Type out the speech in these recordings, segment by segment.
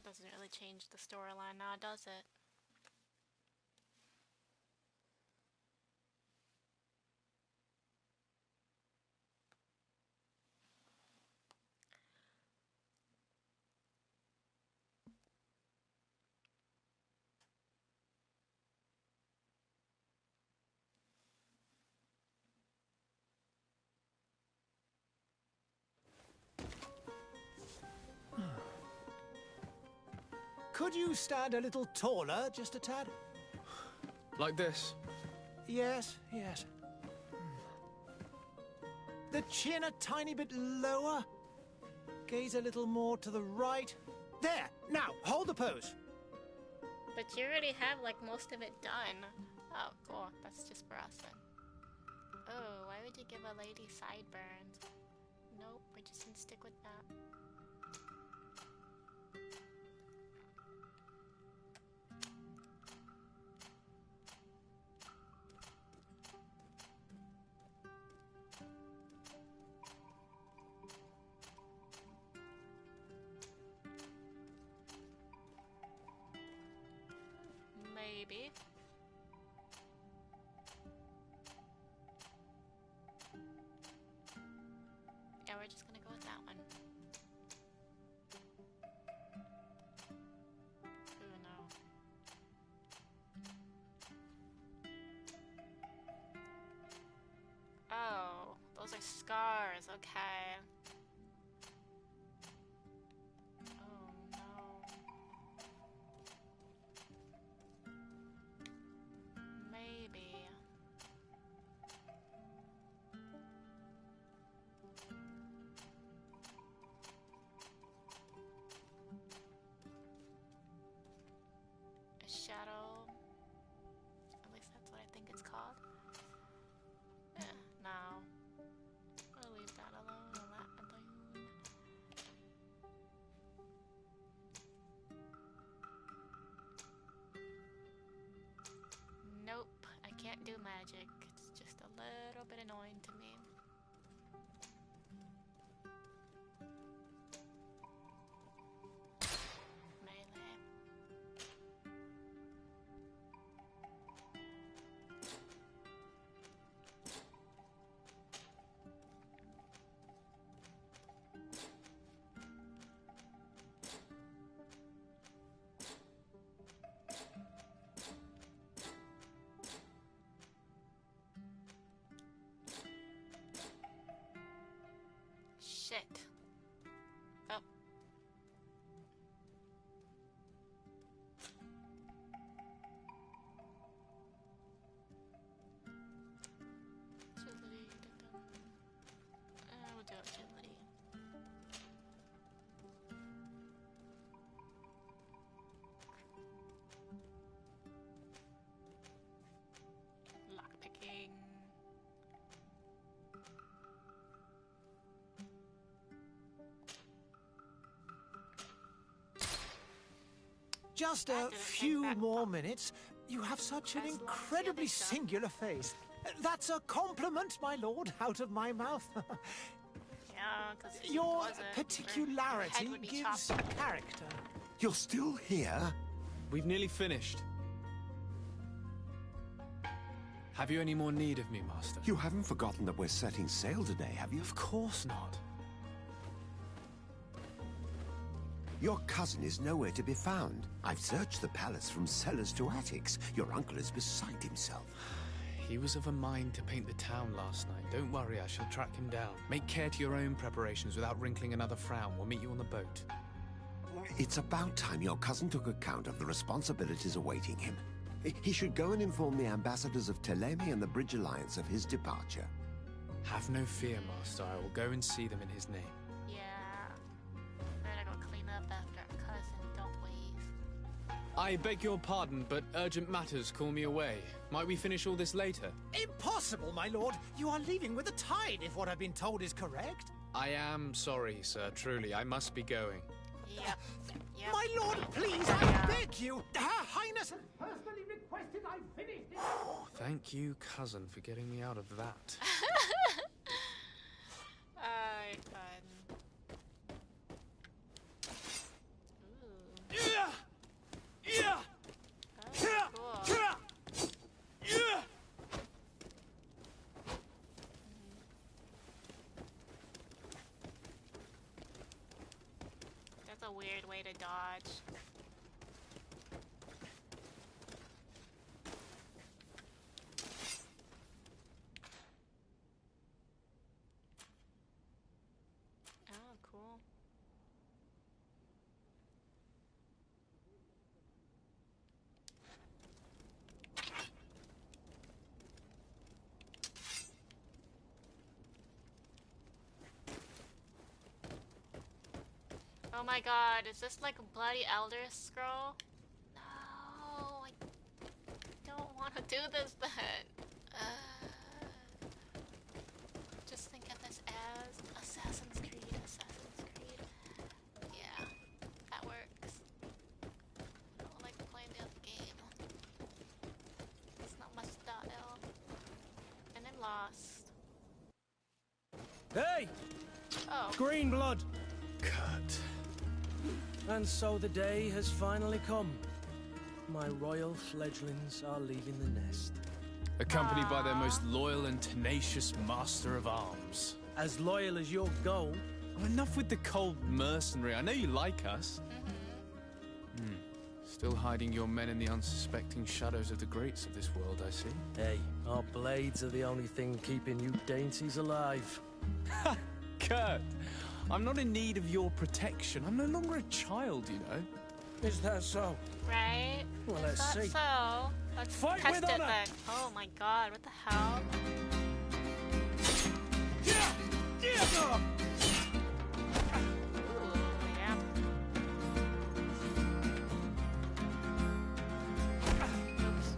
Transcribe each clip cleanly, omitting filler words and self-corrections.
Doesn't really change the storyline now, does it? Could you stand a little taller, just a tad? Like this? Yes, yes. The chin a tiny bit lower. Gaze a little more to the right. There! Now, hold the pose. But you already have, like, most of it done. Oh, cool. That's just for us then. Oh, why would you give a lady sideburns? Nope, we're just gonna stick with that. Maybe. Yeah, we're just gonna go with that one. Ooh, no. Oh, those are scars, okay. Oh, no. Maybe. A shadow. At least that's what I think it's called. No. I'll leave that alone. Nope, I can't do magic. It's just a little bit annoying to me. Melee. Shit. Oh. Agility. We'll do agility. Lockpicking. Just a few more minutes. You have such an incredibly singular face. That's a compliment, my lord, out of my mouth. Yeah, because your particularity gives character. You're still here? We've nearly finished. Have you any more need of me, Master? You haven't forgotten that we're setting sail today, have you? Of course not. Your cousin is nowhere to be found. I've searched the palace from cellars to attics. Your uncle is beside himself. He was of a mind to paint the town last night. Don't worry, I shall track him down. Make care to your own preparations without wrinkling another frown. We'll meet you on the boat. It's about time your cousin took account of the responsibilities awaiting him. He should go and inform the ambassadors of Teleme and the Bridge Alliance of his departure. Have no fear, Master. I will go and see them in his name. Yeah. Better go clean up after our cousin, don't we? I beg your pardon, but urgent matters call me away. Might we finish all this later? Impossible, my lord. You are leaving with the tide, if what I've been told is correct. I am sorry, sir. Truly, I must be going. Yep. My lord, please, I beg you. Her Highness has personally requested I finish this. Thank you, cousin, for getting me out of that. Alright, fun. Ooh. weird way to dodge. Oh, cool. Oh my god, is this like a bloody Elder Scroll? No, I don't want to do this then. Just think of this as Assassin's Creed, Yeah, that works. I don't like playing the other game. It's not my style. And then Lost. Hey! Oh. Green blood! Kurt. And so the day has finally come. My royal fledglings are leaving the nest. Accompanied by their most loyal and tenacious master of arms. As loyal as your goal. Oh, enough with the cold mercenary. I know you like us. Still hiding your men in the unsuspecting shadows of the greats of this world, I see. Hey, our blades are the only thing keeping you dainties alive. Ha! Kurt! I'm not in need of your protection. I'm no longer a child, you know. Is that so? Right? Well, Is let's that see. so? Let's Fight test with it honor! then. Oh my god, what the hell? Ooh, yeah. Oops.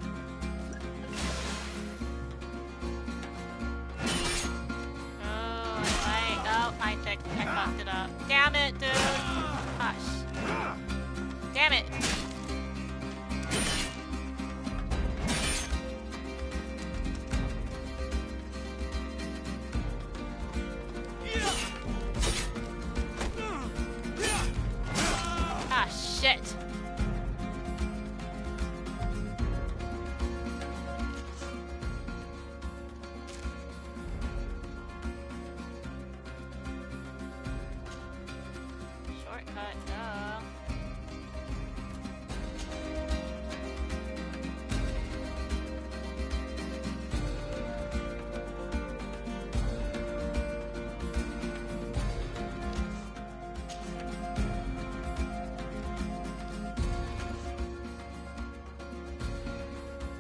Oh, I fucked it up. Damn it, dude! Hush. Damn it! Ah, shit! Shortcut, duh.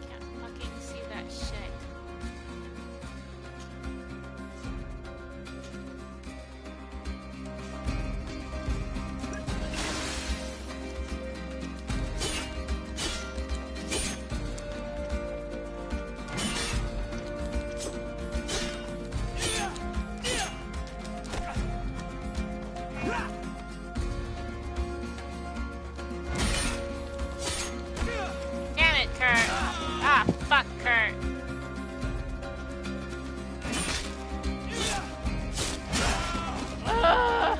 Can't fucking see that shit. Damn it, Kurt! Ah, fuck Kurt! Ugh.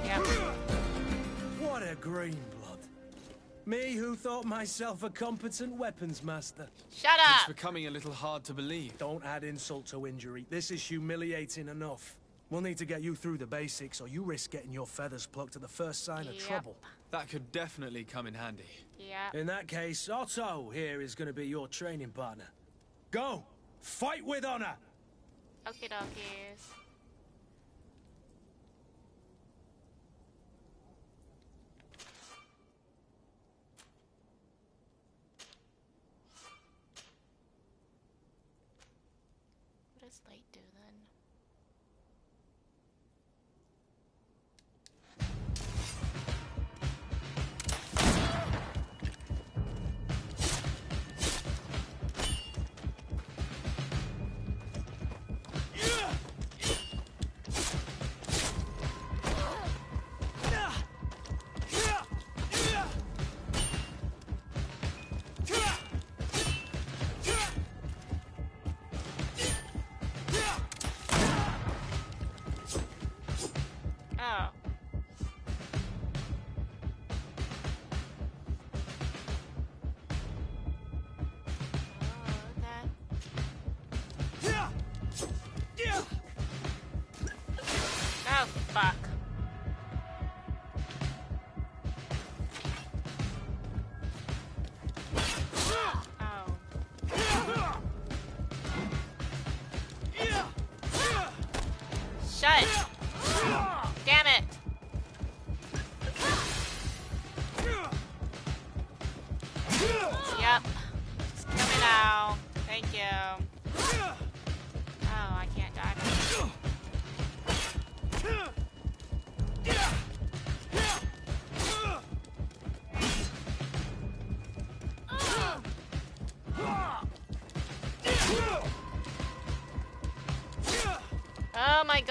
Yep. What a green blood. Me who thought myself a competent weapons master. Shut It's up! becoming a little hard to believe. Don't add insult to injury. This is humiliating enough. We'll need to get you through the basics, or you risk getting your feathers plucked at the first sign of Yep. trouble. That could definitely come in handy. Yeah. In that case, Otto here is going to be your training partner. Go! Fight with honor! Okie dokies. What does light do then?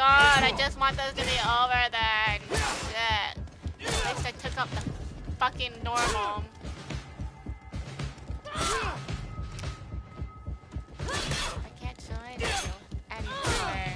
god, I just want this to be over then. Shit. At least I took up the fucking normal. I can't join you anymore.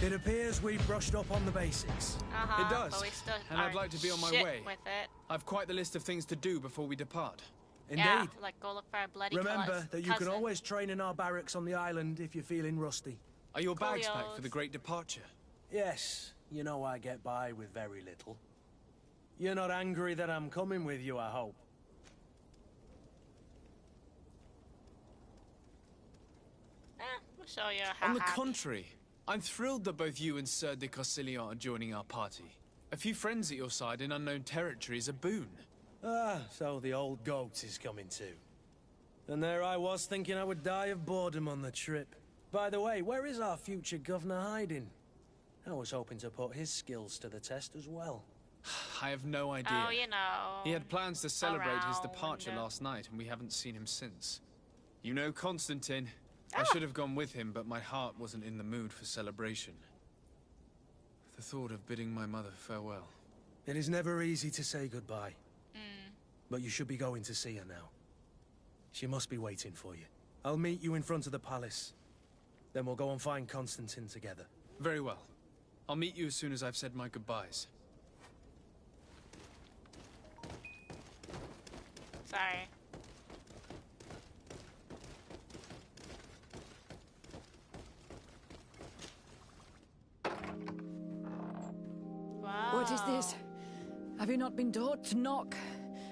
It appears we've brushed up on the basics. It does, But we still and I'd are like to be on my shit way. with it. I've quite the list of things to do before we depart. Indeed. Yeah, like go look for our bloody Remember that you can cousin. always train in our barracks on the island if you're feeling rusty. Are your bags packed Coolios. for the great departure? Yes, you know I get by with very little. You're not angry that I'm coming with you, I hope. We'll show you how On the happy. contrary, I'm thrilled that both you and Sir de Corsilion are joining our party. A few friends at your side in unknown territory is a boon. Ah, so the old goat is coming too. And there I was thinking I would die of boredom on the trip. By the way, where is our future governor hiding? I was hoping to put his skills to the test as well. I have no idea. Oh, you know. He had plans to celebrate his around. departure last night, and we haven't seen him since. You know Constantine. I Ah. should have gone with him, but my heart wasn't in the mood for celebration. The thought of bidding my mother farewell. It is never easy to say goodbye. But you should be going to see her now. She must be waiting for you. I'll meet you in front of the palace. Then we'll go and find Constantine together. Very well. I'll meet you as soon as I've said my goodbyes. Sorry. Wow. What is this? Have you not been taught to knock?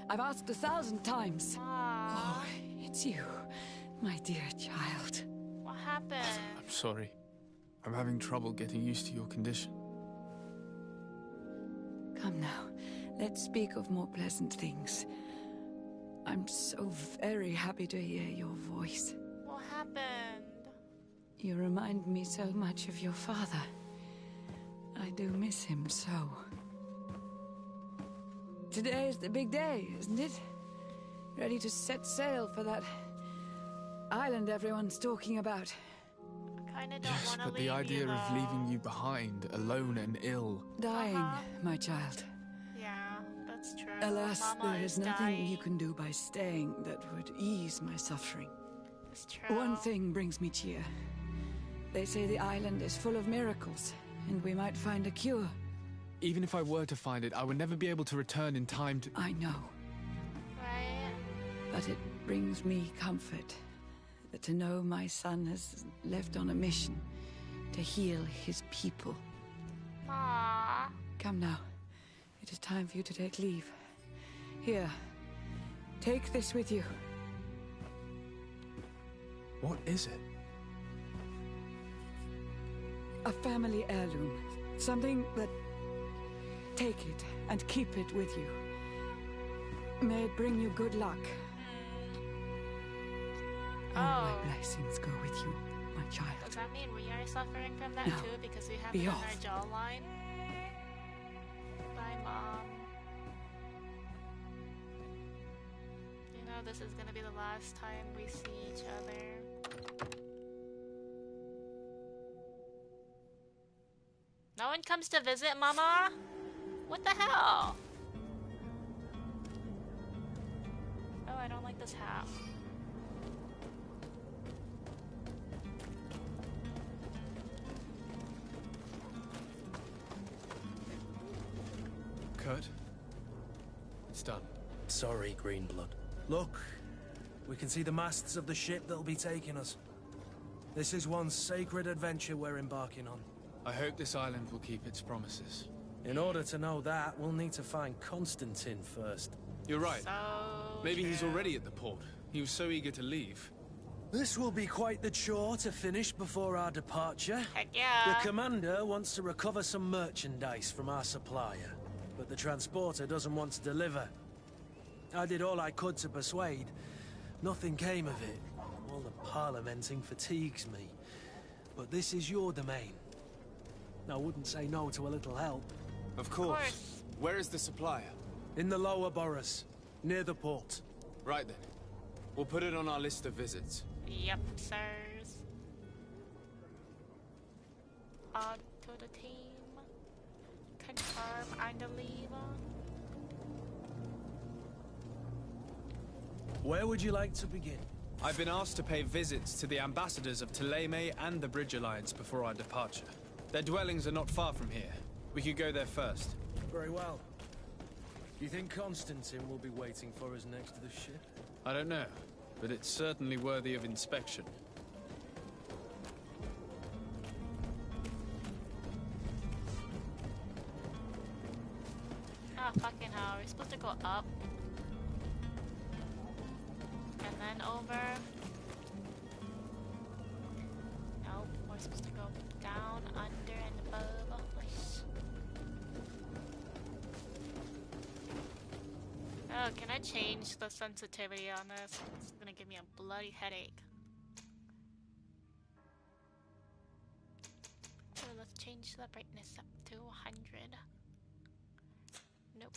I've asked 1,000 times. Aw, Oh, it's you, my dear child. what happened? I'm sorry. I'm having trouble getting used to your condition. Come now, let's speak of more pleasant things. I'm so very happy to hear your voice. What happened? You remind me so much of your father. I do miss him so. Today is the big day, isn't it? Ready to set sail for that island everyone's talking about. I kinda don't Yes, wanna but leave the idea you, of though. leaving you behind, alone and ill. Dying, my child. Yeah, that's true. Alas, Mama there is nothing dying. you can do by staying that would ease my suffering. That's true. One thing brings me cheer. They say the island is full of miracles, and we might find a cure. Even if I were to find it, I would never be able to return in time to... I know, Right? but it brings me comfort that to know my son has left on a mission to heal his people. Aww. Come now, it is time for you to take leave. Here, take this with you. What is it? A family heirloom. Something that... Take it and keep it with you. May it bring you good luck. All Oh. my blessings go with you, my child. Does that mean we are suffering from that No. too because we have Be it on off. our jawline? Bye, Mom. You know this is gonna be the last time we see each other. No one comes to visit, Mama? What the hell? Oh, I don't like this hat. Kurt? It's done. Sorry, Greenblood. Look, we can see the masts of the ship that'll be taking us. This is one sacred adventure we're embarking on. I hope this island will keep its promises. In order to know that, we'll need to find Constantine first. You're right. So Maybe he's true. already at the port. He was so eager to leave. This will be quite the chore to finish before our departure. Heck yeah. The commander wants to recover some merchandise from our supplier, but the transporter doesn't want to deliver. I did all I could to persuade. Nothing came of it. All the parliamenting fatigues me. But this is your domain. I wouldn't say no to a little help. Of Of course. course. Where is the supplier? In the lower boroughs, near the port. Right then. We'll put it on our list of visits. Yep, sirs. On to the team. Confirm and leave. Where would you like to begin? I've been asked to pay visits to the ambassadors of Thélème and the Bridge Alliance before our departure. Their dwellings are not far from here. We could go there first. Very well. Do you think Constantine will be waiting for us next to the ship? I don't know, but it's certainly worthy of inspection. Oh, fucking hell. We're supposed to go up. And then over. Nope, we're supposed to go down, under, and above. Oh, can I change the sensitivity on this? It's gonna give me a bloody headache. So let's change the brightness up to 100. Nope.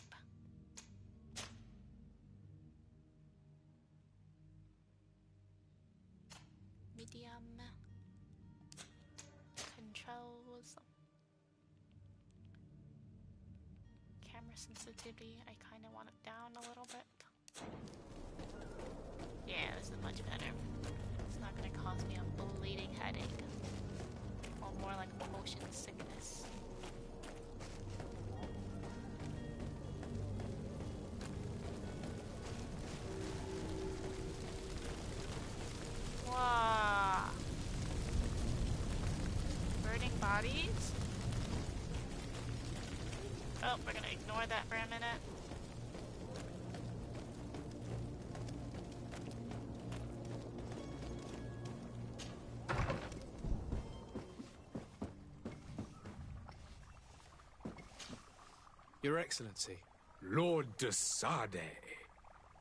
Medium. Controls. Camera sensitivity, I kind of want it down a little bit. Yeah, this is much better. It's not going to cause me a bleeding headache. Or more like motion sickness. Wow. Burning bodies? Oh, we're gonna ignore that for a minute. Your Excellency. Lord de Sade,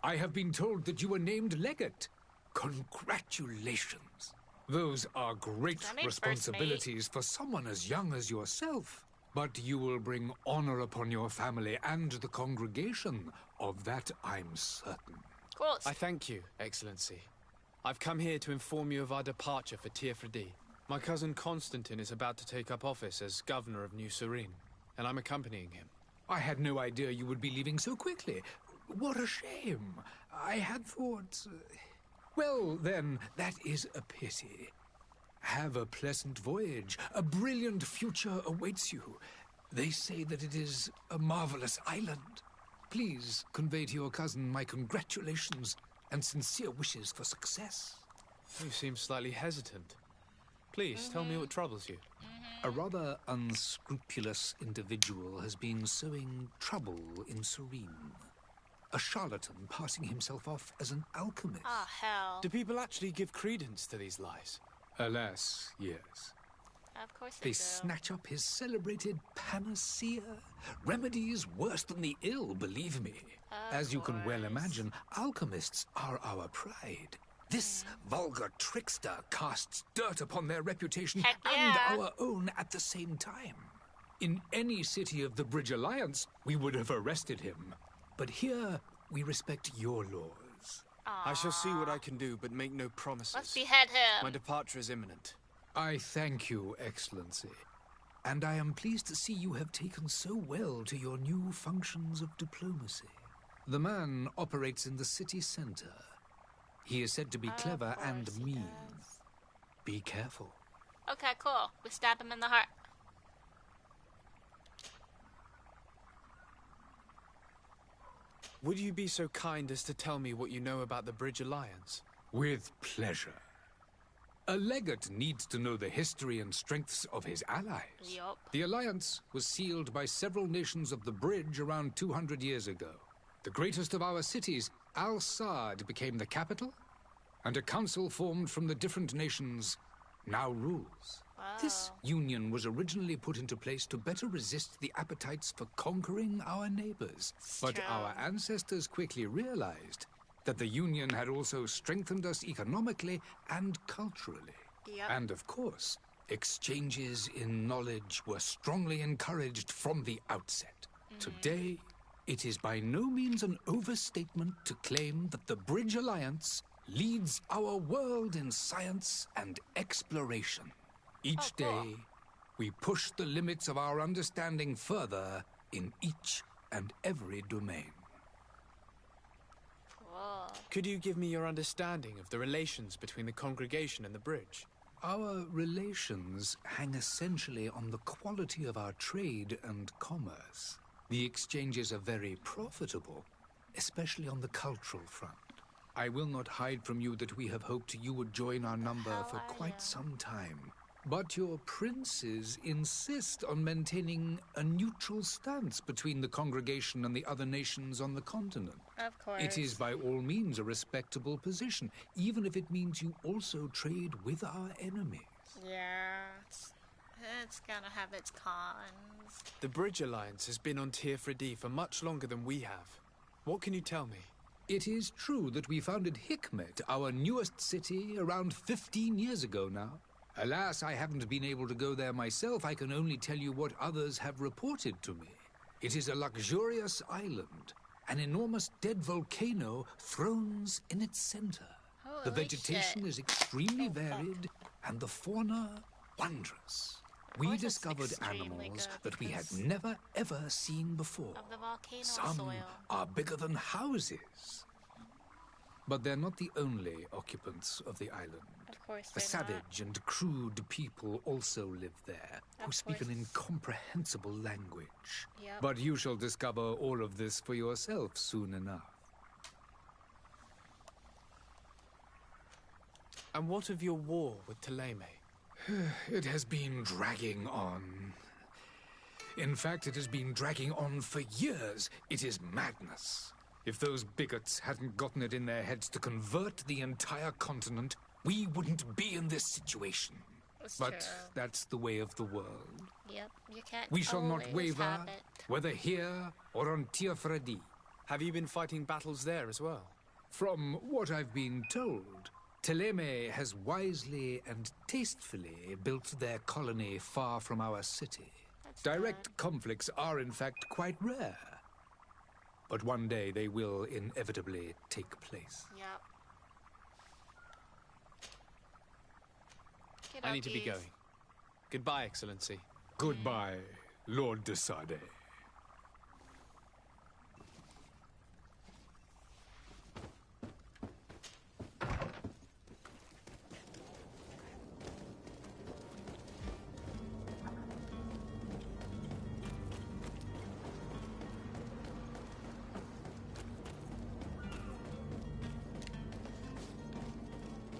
I have been told that you were named legate. Congratulations. Those are great Is that my first responsibilities for someone as young as yourself. But you will bring honor upon your family and the congregation. Of that I'm certain. Of course. I thank you, Excellency. I've come here to inform you of our departure for Tirfredi. My cousin Constantine is about to take up office as governor of New Serene, and I'm accompanying him. I had no idea you would be leaving so quickly. What a shame. I had thought... Well, then, that is a pity. Have a pleasant voyage. A brilliant future awaits you. They say that it is a marvelous island. Please convey to your cousin my congratulations and sincere wishes for success. You seem slightly hesitant. Please, tell me what troubles you. A rather unscrupulous individual has been sowing trouble in Serene. A charlatan passing himself off as an alchemist. Oh, hell. Do people actually give credence to these lies? Alas, yes. Of course They do. snatch up his celebrated panacea. Remedies worse than the ill, believe me. As you can well course. imagine, alchemists are our pride. This vulgar trickster casts dirt upon their reputation Heck and yeah. our own at the same time. In any city of the Bridge Alliance, we would have arrested him. But here, we respect your laws. I shall see what I can do, but make no promises. Let's behead him. My departure is imminent. I thank you, Excellency. And I am pleased to see you have taken so well to your new functions of diplomacy. The man operates in the city center. He is said to be clever and course he mean. does. Be careful. Okay, cool. We stab him in the heart. Would you be so kind as to tell me what you know about the Bridge Alliance? With pleasure. A legate needs to know the history and strengths of his allies. Yup. The alliance was sealed by several nations of the Bridge around 200 years ago. The greatest of our cities, Al-Saad, became the capital, and a council formed from the different nations now rules. Wow. This union was originally put into place to better resist the appetites for conquering our neighbors. But our ancestors quickly realized that the union had also strengthened us economically and culturally. Yep. And of course, exchanges in knowledge were strongly encouraged from the outset. Today, it is by no means an overstatement to claim that the Bridge Alliance leads our world in science and exploration. Each day, we push the limits of our understanding further in each and every domain. Cool. Could you give me your understanding of the relations between the congregation and the bridge? Our relations hang essentially on the quality of our trade and commerce. The exchanges are very profitable, especially on the cultural front. I will not hide from you that we have hoped you would join our number for quite some time. But your princes insist on maintaining a neutral stance between the congregation and the other nations on the continent. Of course. It is by all means a respectable position, even if it means you also trade with our enemies. Yeah, it's gonna have its cons. The Bridge Alliance has been on Tearfredi for much longer than we have. What can you tell me? It is true that we founded Hikmet, our newest city, around 15 years ago now. Alas, I haven't been able to go there myself. I can only tell you what others have reported to me. It is a luxurious island. An enormous dead volcano thrones in its center. Holy The vegetation shit. is extremely varied, and the fauna wondrous. We course it's discovered extremely animals good that we had because never, ever seen before. Of the volcano Some soil. are bigger than houses. But they're not the only occupants of the island. Of course A they're savage and crude people also live there, who Of speak an course. incomprehensible language. Yep. But you shall discover all of this for yourself soon enough. And what of your war with Thélème? It has been dragging on. In fact, it has been dragging on for years. It is madness. If those bigots hadn't gotten it in their heads to convert the entire continent, we wouldn't be in this situation. It's But true. that's the way of the world. Yep, you can't We shall not always waver, have it. whether here or on Tearfredi. Have you been fighting battles there as well? From what I've been told, Thélème has wisely and tastefully built their colony far from our city. That's Direct conflicts are, in fact, quite rare. But one day they will inevitably take place. Yep. I need to be Okey-dokes. going. Goodbye, Excellency. Goodbye, Lord de Sade.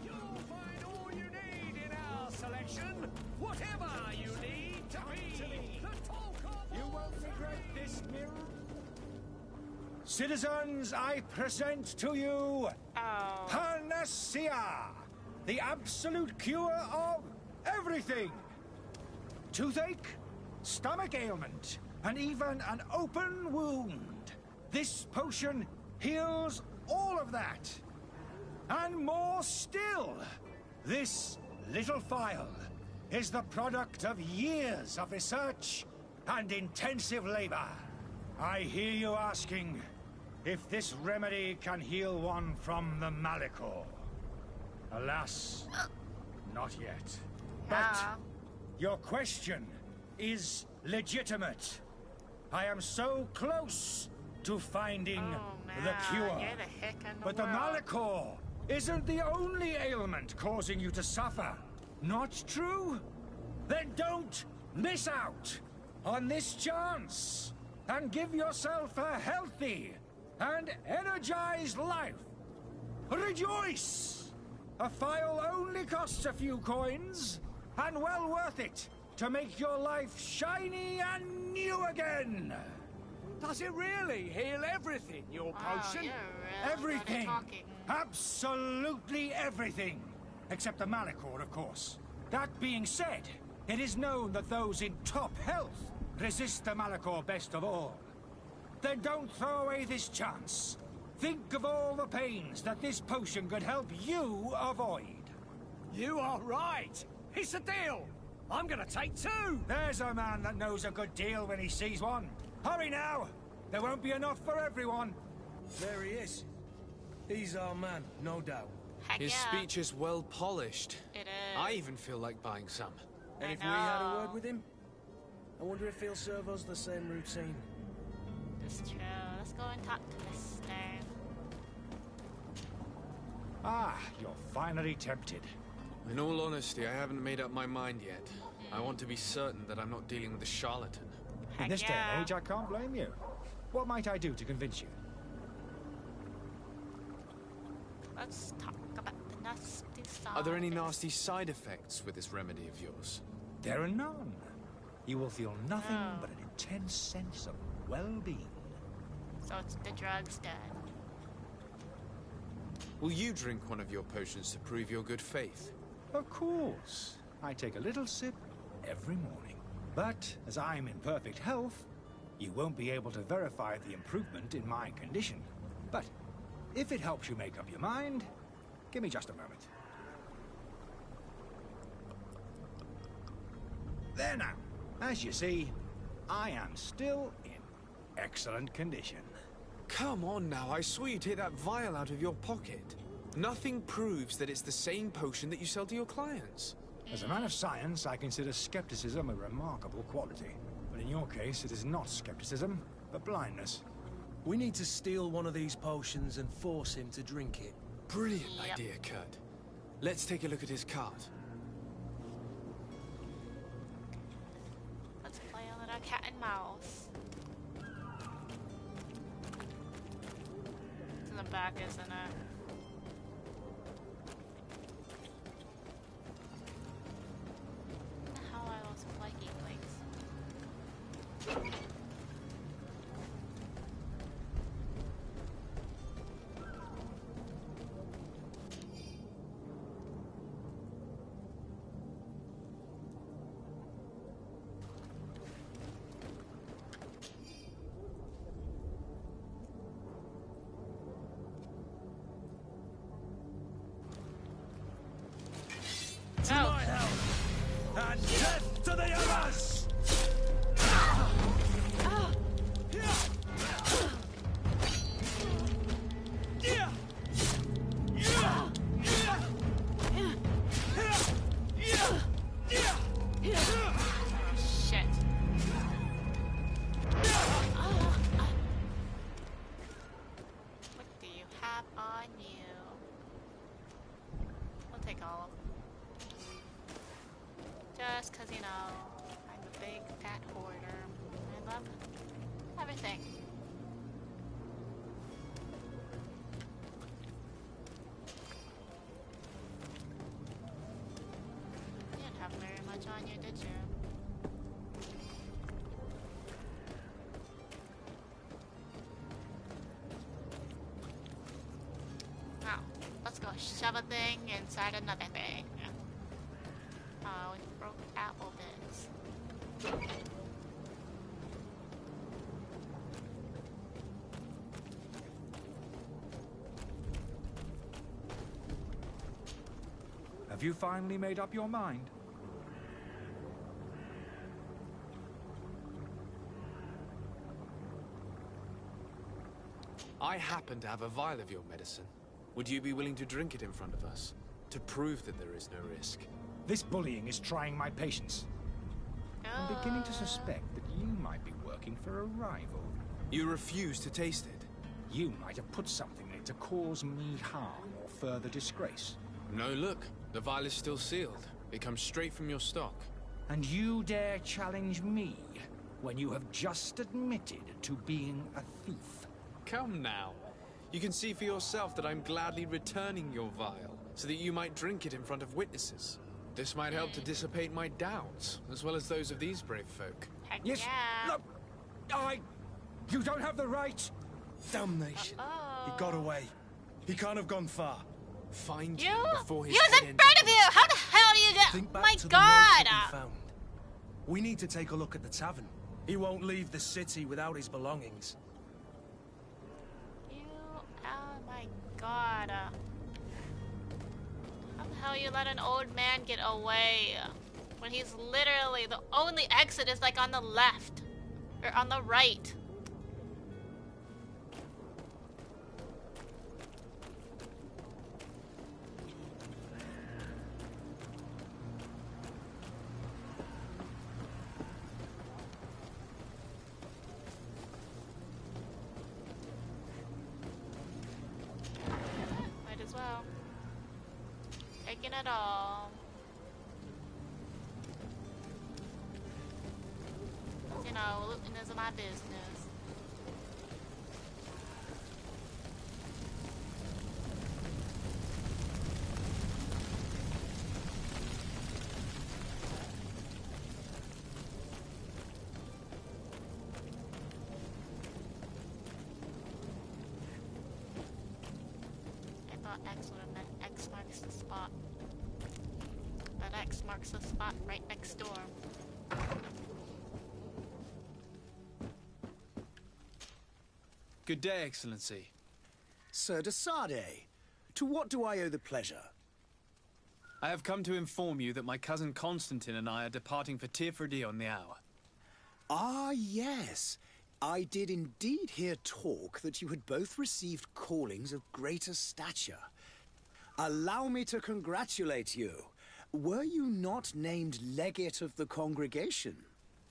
You'll find all you need in our selection. Whatever you need to be the talk of. You won't regret this, Mirror. Citizens, I present to you Panacea, the absolute cure of everything. Toothache, stomach ailment, and even an open wound. This potion heals all of that. And more still, this little phial is the product of years of research and intensive labor. I hear you asking if this remedy can heal one from the Malachor. Alas, not yet. Yeah. But your question is legitimate. I am so close to finding Oh, the man, cure. you're the hick in the But the world. Malachor isn't the only ailment causing you to suffer. Not true? Then don't miss out on this chance and give yourself a healthy and energized life. Rejoice! A file only costs a few coins, and well worth it to make your life shiny and new again. Does it really heal everything, your potion? You're really Everything. good at talking. Absolutely everything. Except the Malachor, of course. That being said, it is known that those in top health resist the Malachor best of all. Then don't throw away this chance. Think of all the pains that this potion could help you avoid. You are right. It's a deal. I'm gonna take 2. There's a man that knows a good deal when he sees one. Hurry now! There won't be enough for everyone. There he is. He's our man, no doubt. Heck His yeah. speech is well polished. It is. I even feel like buying some. And I if we had a know. word with him, I wonder if he'll serve us the same routine. That's true. Let's go and talk to Mister. Ah, you're finally tempted. In all honesty, I haven't made up my mind yet. I want to be certain that I'm not dealing with a charlatan. In Heck this day yeah. and age, I can't blame you. What might I do to convince you? Let's talk about the nasty side. Are there any nasty side effects with this remedy of yours? There are none. You will feel nothing Oh. but an intense sense of well-being. So it's the drugs then. Will you drink one of your potions to prove your good faith? Of course. I take a little sip every morning. But as I'm in perfect health, you won't be able to verify the improvement in my condition. But if it helps you make up your mind, give me just a moment. There now. As you see, I am still in excellent condition. Come on now, I saw you take that vial out of your pocket. Nothing proves that it's the same potion that you sell to your clients. As a man of science, I consider skepticism a remarkable quality. But in your case, it is not skepticism, but blindness. We need to steal one of these potions and force him to drink it. Brilliant Yep. idea, Kurt. Let's take a look at his cart. Let's play a little cat and mouse. It's in the back, isn't it? What the hell are those flaky flakes? To my health, and death to the others! Shit. What do you have on you? I'll take all of them. Just 'cause, you know, I'm a big fat hoarder. I love everything. You didn't have very much on you, did you? Now, let's go shove a thing inside another thing. Oh, we broke apple bits. Have you finally made up your mind? I happen to have a vial of your medicine. Would you be willing to drink it in front of us? To prove that there is no risk? This bullying is trying my patience. I'm beginning to suspect that you might be working for a rival. You refuse to taste it? You might have put something in it to cause me harm or further disgrace. No, look. The vial is still sealed. It comes straight from your stock. And you dare challenge me when you have just admitted to being a thief. Come now. You can see for yourself that I'm gladly returning your vial, so that you might drink it in front of witnesses. This might help to dissipate my doubts, as well as those of these brave folk. Heck Yes. yeah. No. You don't have the right. Damnation. He got away. He can't have gone far. Find You? him before his He was head in front of you! How the hell do you get... Think back My to the god! notes that we found. We need to take a look at the tavern. He won't leave the city without his belongings. You... Oh my god. How the hell you let an old man get away? When he's literally... The only exit is like on the left. Or on the right. Might as well. Taking it all. You know, looting is my business. I thought X would have meant X marks the spot. But X marks the spot right next door. Good day, Excellency. Sir de Sade, to what do I owe the pleasure? I have come to inform you that my cousin Constantine and I are departing for Tirfredi on the hour. Ah, yes. I did indeed hear talk that you had both received callings of greater stature. Allow me to congratulate you. Were you not named legate of the congregation?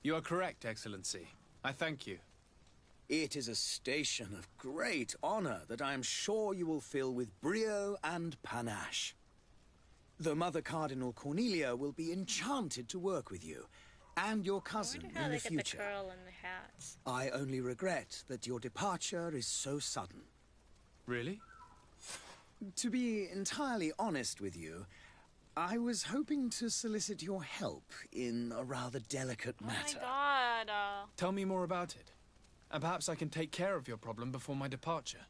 You are correct, Excellency. I thank you. It is a station of great honor that I am sure you will fill with brio and panache. The Mother Cardinal Cornelia will be enchanted to work with you, and your cousin I wonder how in they the get future. the curl in the hats. I only regret that your departure is so sudden. Really? To be entirely honest with you, I was hoping to solicit your help in a rather delicate matter. Oh my god. Tell me more about it. And perhaps I can take care of your problem before my departure.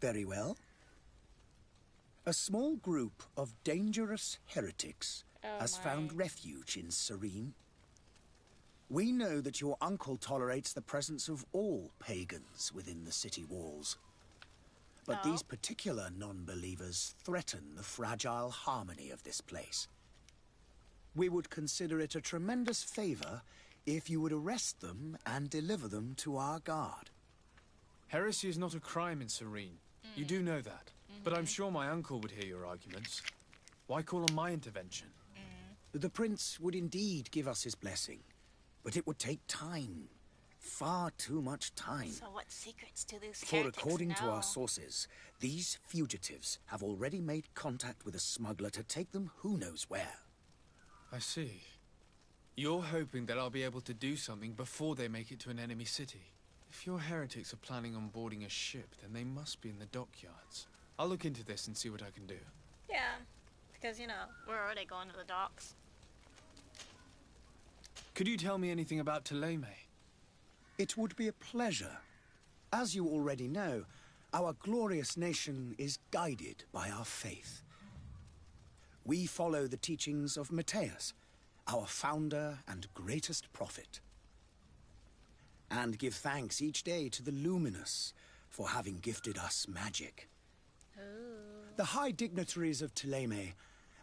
Very well. A small group of dangerous heretics has found refuge in Serene. We know that your uncle tolerates the presence of all pagans within the city walls. But these particular non-believers threaten the fragile harmony of this place. We would consider it a tremendous favor if you would arrest them and deliver them to our guard. Heresy is not a crime in Serene. You do know that. But I'm sure my uncle would hear your arguments. Why call on my intervention? The prince would indeed give us his blessing, but it would take time. Far too much time. So what secrets do these For heretics according to know? our sources, these fugitives have already made contact with a smuggler to take them who knows where. I see. You're hoping that I'll be able to do something before they make it to an enemy city. If your heretics are planning on boarding a ship, then they must be in the dockyards. I'll look into this and see what I can do. Yeah, because, you know, we're already going to the docks. Could you tell me anything about Thélème? It would be a pleasure. As you already know, our glorious nation is guided by our faith. We follow the teachings of Matthias, our founder and greatest prophet, and give thanks each day to the Luminous for having gifted us magic. The high dignitaries of Thélème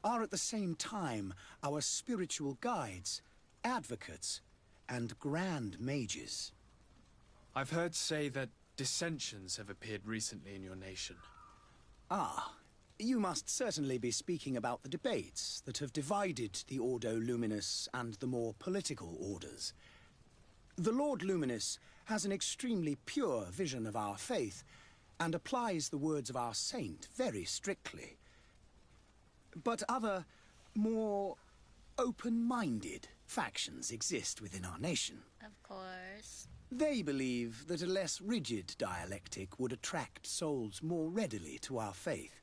are at the same time our spiritual guides, advocates, and grand mages. I've heard say that dissensions have appeared recently in your nation. Ah, you must certainly be speaking about the debates that have divided the Ordo Luminous and the more political orders. The Lord Luminous has an extremely pure vision of our faith and applies the words of our saint very strictly. But other, more open-minded factions exist within our nation. Of course. They believe that a less rigid dialectic would attract souls more readily to our faith.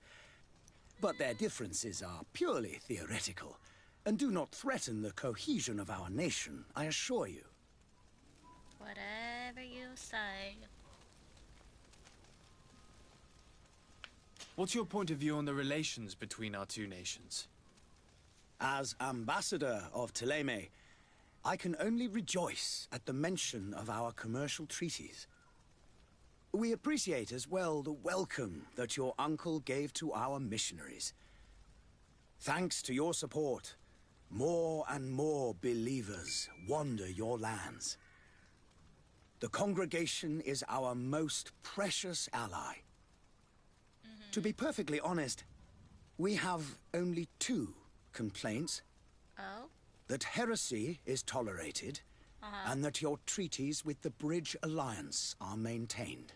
But their differences are purely theoretical, and do not threaten the cohesion of our nation, I assure you. Whatever you say. What's your point of view on the relations between our two nations? As ambassador of Thélème, I can only rejoice at the mention of our commercial treaties. We appreciate as well the welcome that your uncle gave to our missionaries. Thanks to your support, more and more believers wander your lands. The congregation is our most precious ally. To be perfectly honest, we have only two complaints. Oh? That heresy is tolerated, and that your treaties with the Bridge Alliance are maintained.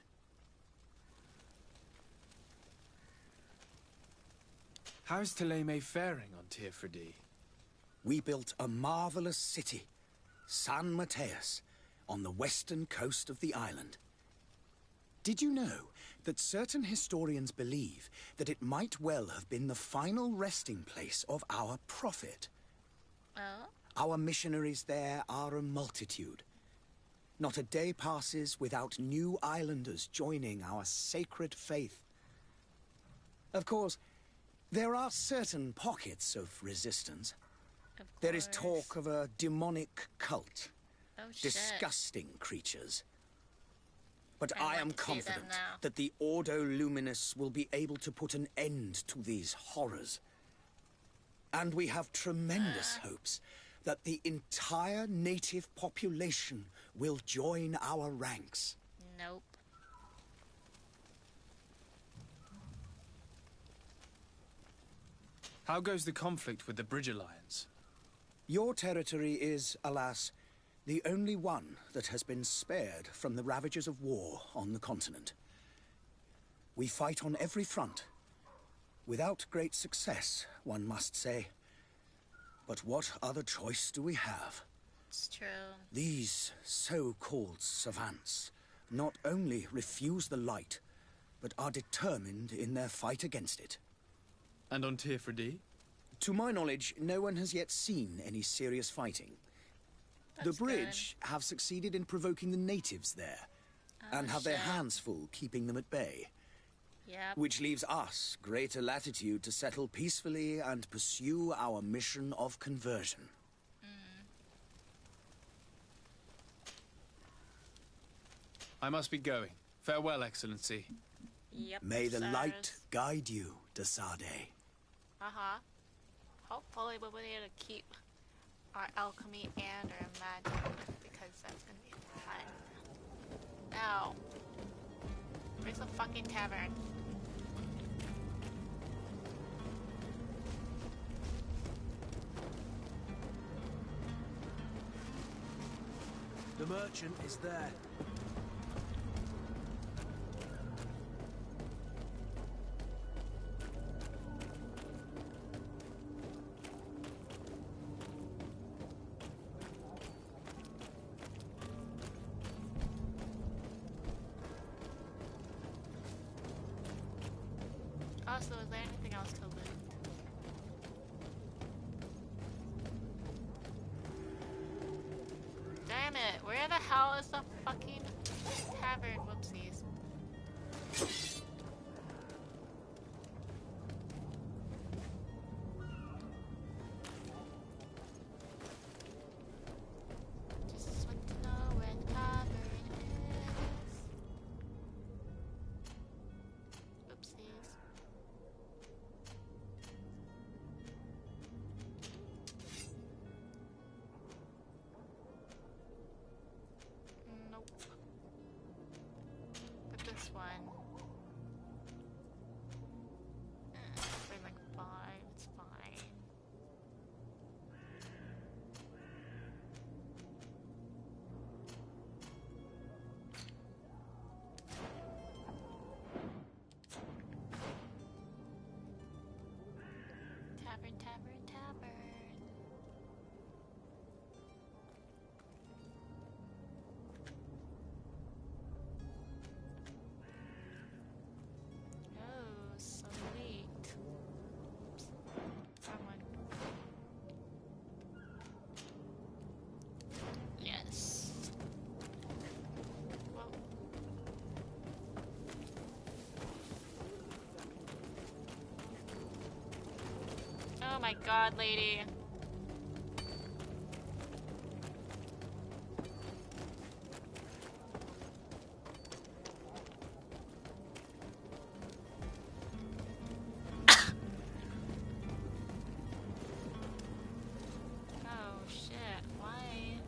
How's Thélème faring on Tirfredi? We built a marvelous city, San Mateus, on the western coast of the island. Did you know that certain historians believe that it might well have been the final resting place of our prophet? Oh? Our missionaries there are a multitude. Not a day passes without new islanders joining our sacred faith. Of course, there are certain pockets of resistance. There is talk of a demonic cult. Oh, shit. Disgusting creatures. But I I want am to see them confident now. that the Ordo Luminous will be able to put an end to these horrors. And we have tremendous hopes that the entire native population will join our ranks. Nope. How goes the conflict with the Bridge Alliance? Your territory is, alas, the only one that has been spared from the ravages of war on the continent. We fight on every front. Without great success, one must say. But what other choice do we have? It's true. These so-called savants not only refuse the light, but are determined in their fight against it. And on Tirfredi? To my knowledge, no one has yet seen any serious fighting. The That's Bridge have succeeded in provoking the natives there, and have their shit. hands full keeping them at bay. Yep. Which leaves us greater latitude to settle peacefully and pursue our mission of conversion. I must be going. Farewell, Excellency. Yep. May the sirs. light guide you, Desade. Uh-huh. Hopefully we'll be able to keep our alchemy and our magic, because that's gonna be fun. Now, where's the fucking tavern? The merchant is there. Also, is there anything else to loot? Damn it, where the hell is the fucking tavern? Whoopsies. Just want to know where the tavern is. Oopsies. Nope. But this one. Oh my god, lady. Oh shit, why?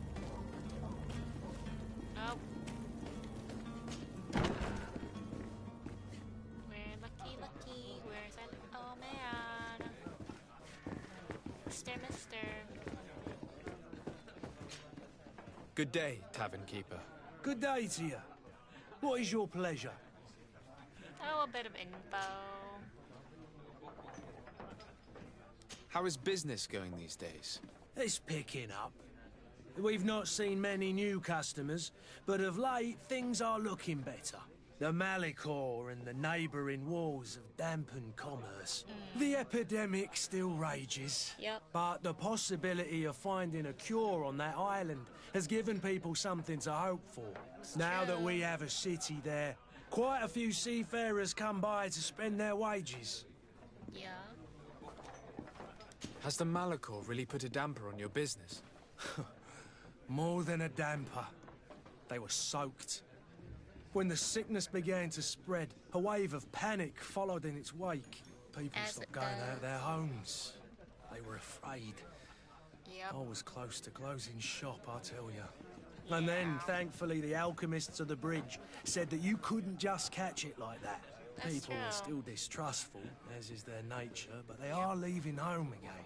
Nope. We're lucky. Where's that? Oh man. Mister. Good day, Tavern Keeper. Good day to you. What is your pleasure? Oh, a bit of info. How is business going these days? It's picking up. We've not seen many new customers, but of late things are looking better. The Malicor and the neighbouring wars have dampened commerce. The epidemic still rages. Yep. But the possibility of finding a cure on that island has given people something to hope for. Now that we have a city there, quite a few seafarers come by to spend their wages. Yeah. Has the Malicor really put a damper on your business? More than a damper. They were soaked. When the sickness began to spread, a wave of panic followed in its wake. People stopped going out of their homes. They were afraid. Yep. I was close to closing shop, I tell you. And then, thankfully, the alchemists of the bridge said that you couldn't just catch it like that. That's People are true. still distrustful, as is their nature, but they are leaving home again.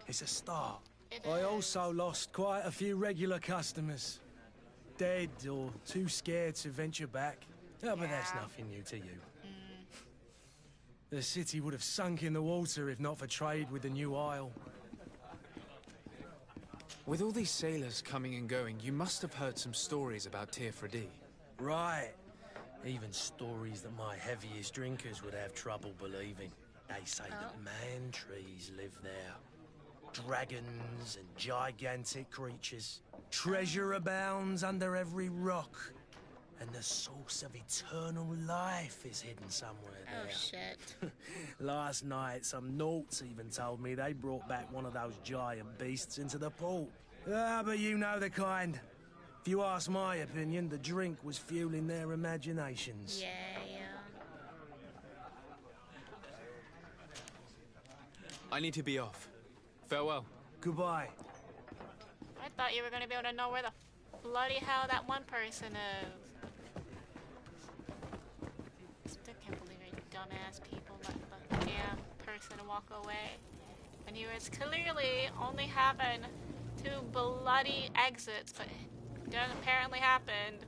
It's a start. I also lost quite a few regular customers. Dead or too scared to venture back. Oh, but that's nothing new to you. The city would have sunk in the water if not for trade with the new isle. With all these sailors coming and going, you must have heard some stories about Tirfredi. Right. Even stories that my heaviest drinkers would have trouble believing. They say that man trees live there. Dragons and gigantic creatures. Treasure abounds under every rock. And the source of eternal life is hidden somewhere there. Oh shit. Last night, some Nauts even told me they brought back one of those giant beasts into the port. Ah, but you know the kind. If you ask my opinion, the drink was fueling their imaginations. Yeah. I need to be off. Farewell. Goodbye. I thought you were gonna be able to know where the bloody hell that one person is. Still can't believe you dumbass people let the damn person walk away. And he was clearly only having 2 bloody exits, but it done apparently happened.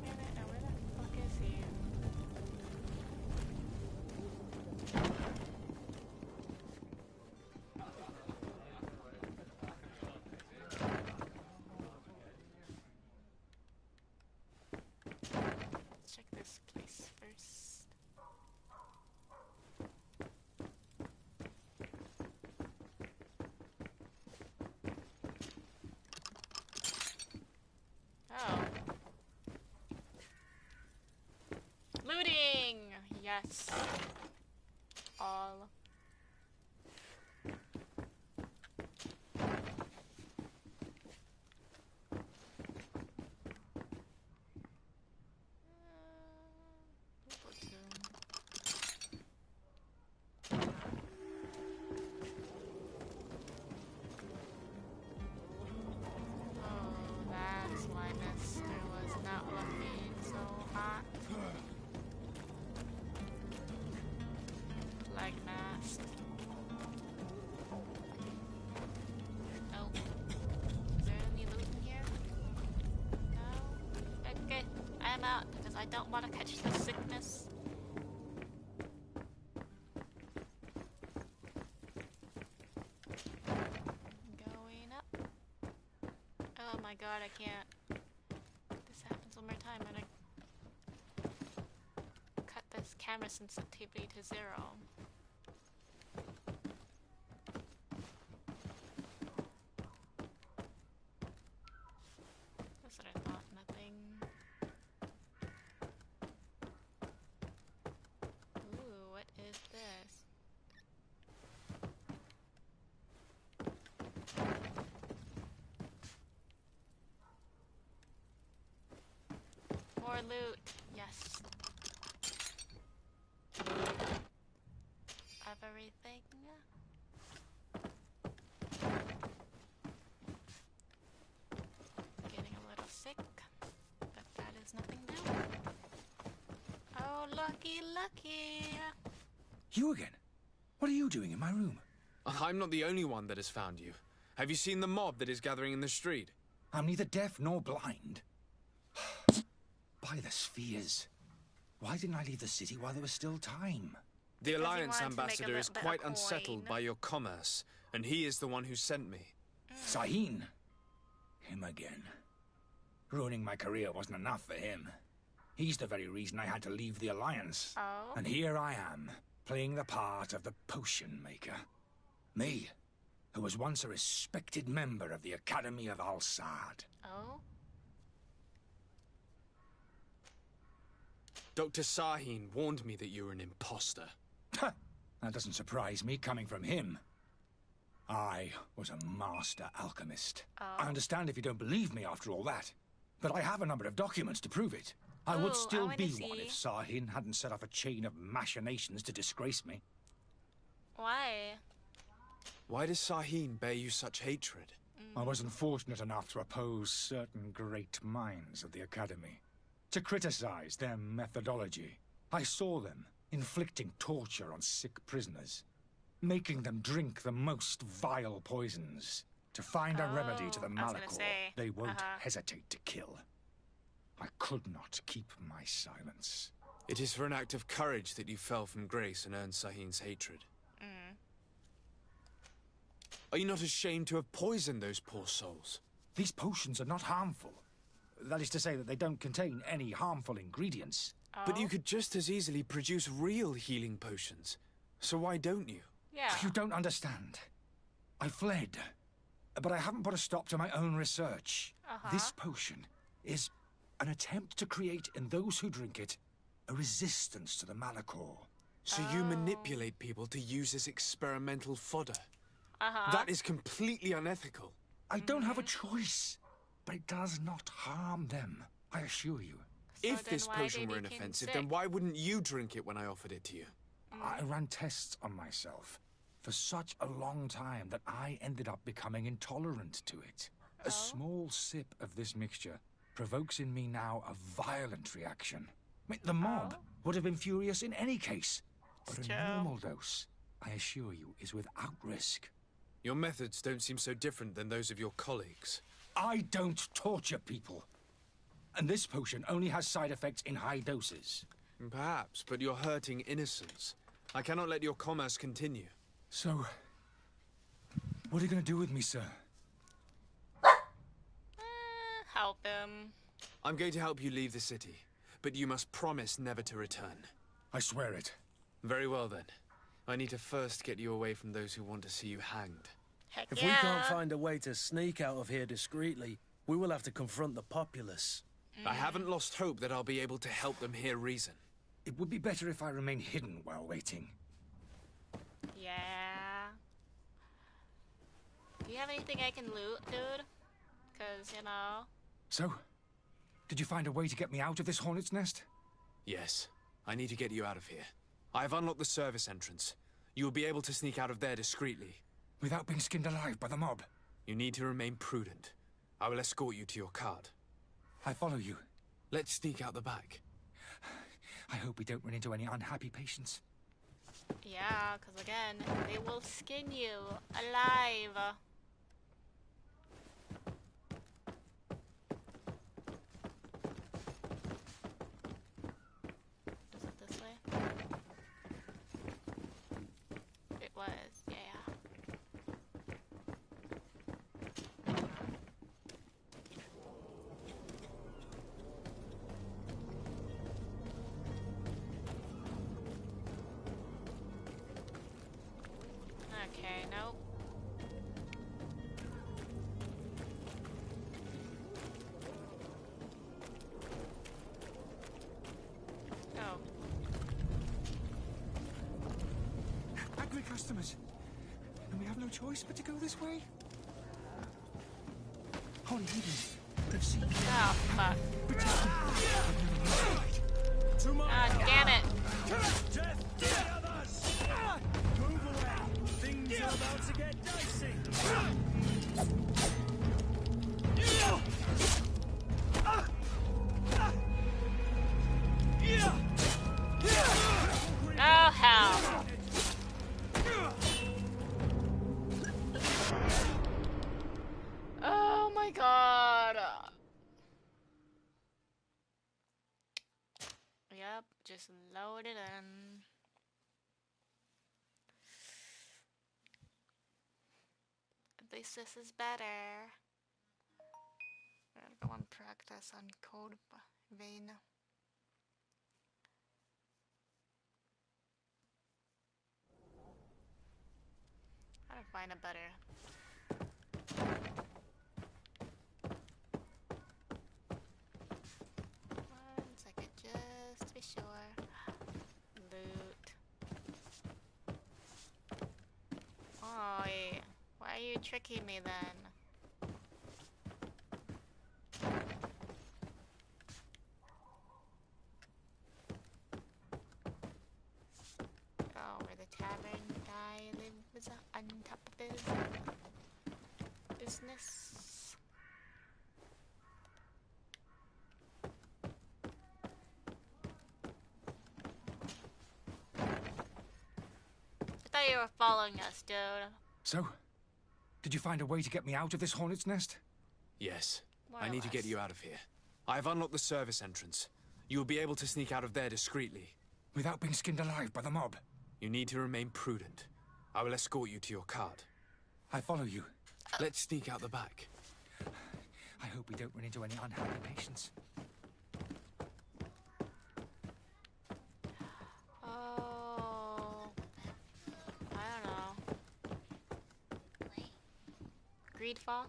Where the fuck is he? Let's check this place first. Oh. Looting! Yes. All. Oh, that's why Mister was not looking so hot. Plague mask. Oh. Is there any loot in here? No? Okay, I'm out because I don't want to catch the sickness. Going up. Oh my god, I can't. This happens one more time and I cut this camera sensitivity to 0. That's what I thought, nothing. Ooh, what is this? loot. Yes. Everything. Getting a little sick, but that is nothing new. Oh, lucky. You again? What are you doing in my room? I'm not the only one that has found you. Have you seen the mob that is gathering in the street? I'm neither deaf nor blind. By the spheres. Why didn't I leave the city while there was still time? The Because he Alliance wanted to make a ambassador is bit of quite coin. unsettled by your commerce, and he is the one who sent me. Sahin. Him again. Ruining my career wasn't enough for him. He's the very reason I had to leave the Alliance. Oh. And here I am, playing the part of the potion maker. Me, who was once a respected member of the Academy of Al-Sad. Oh? Dr. Sahin warned me that you were an imposter. That doesn't surprise me, coming from him. I was a master alchemist. Oh. I understand if you don't believe me after all that, but I have a number of documents to prove it. I Ooh, would I still wanna be see. one if Sahin hadn't set off a chain of machinations to disgrace me. Why? Why does Sahin bear you such hatred? I wasn't fortunate enough to oppose certain great minds of the Academy, to criticize their methodology. I saw them inflicting torture on sick prisoners, making them drink the most vile poisons. To find a remedy to the I was gonna Malachor, say, they won't uh-huh. hesitate to kill. I could not keep my silence. It is for an act of courage that you fell from grace and earned Sahin's hatred. Are you not ashamed to have poisoned those poor souls? These potions are not harmful. That is to say that they don't contain any harmful ingredients. But you could just as easily produce real healing potions. So why don't you? Yeah. You don't understand. I fled, but I haven't put a stop to my own research. This potion is an attempt to create in those who drink it a resistance to the Malachor. So you manipulate people to use as experimental fodder. That is completely unethical. I don't have a choice, but it does not harm them, I assure you. If then this why potion did were he get inoffensive, sick? then why wouldn't you drink it when I offered it to you? I ran tests on myself for such a long time that I ended up becoming intolerant to it. A small sip of this mixture provokes in me now a violent reaction. I mean, the mob would have been furious in any case, but It's a true. normal dose, I assure you, is without risk. Your methods don't seem so different than those of your colleagues. I don't torture people. And this potion only has side effects in high doses. Perhaps, but you're hurting innocents. I cannot let your commerce continue. So, what are you going to do with me, sir? Help him. I'm going to help you leave the city, but you must promise never to return. I swear it. Very well then. I need to first get you away from those who want to see you hanged. Heck If yeah. we can't find a way to sneak out of here discreetly, we will have to confront the populace. I haven't lost hope that I'll be able to help them hear reason. It would be better if I remain hidden while waiting. Yeah. Do you have anything I can loot, dude? Because, you know. So, did you find a way to get me out of this hornet's nest? Yes, I need to get you out of here. I have unlocked the service entrance. You will be able to sneak out of there discreetly. Without being skinned alive by the mob? You need to remain prudent. I will escort you to your cart. I follow you. Let's sneak out the back. I hope we don't run into any unhappy patients. Yeah, because again, they will skin you alive. Is it this way? It was, yeah. Okay, nope. Oh. Angry customers. And we have no choice but to go this way? Holy heavens. Oh, fuck. Ah, damn it. Move away. Things are about to get dicey. Oh, hell. Oh my god. Yep, just load it in. At least this is better. I'm gonna go and practice on code vein. How to find a better. One second, just to be sure. Loot. Oh, yeah. Why are you tricking me then? Oh, where the tavern guy lives on top of his business. I thought you were following us, dude. So, did you find a way to get me out of this hornet's nest? Yes. More I or need to get less. you out of here. I've unlocked the service entrance. You will be able to sneak out of there discreetly. Without being skinned alive by the mob? You need to remain prudent. I will escort you to your cart. I follow you. Let's sneak out the back. I hope we don't run into any unhappy patients. Oh, I don't know. Greedfall?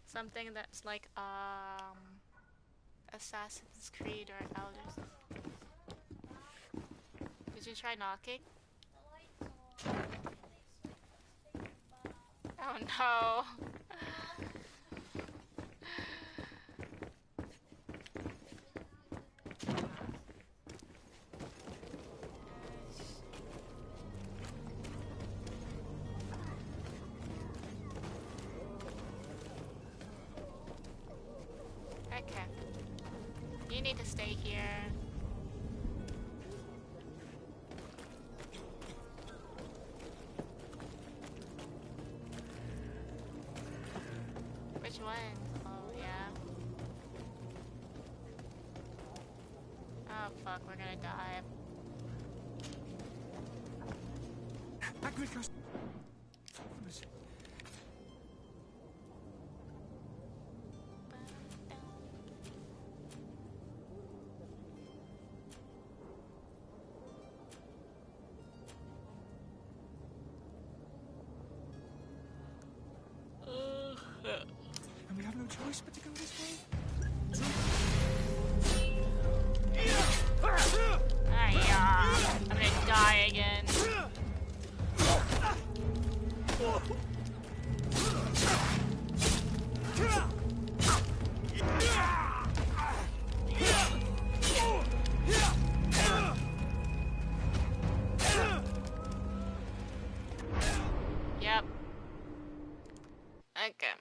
Something that's like Assassin's Creed or Elders. Did you try knocking? Oh no. Okay. You need to stay here. Which one? Oh, yeah. Oh, fuck, we're gonna die. And we have no choice but to go this way? I'm gonna die again. Yep. Okay.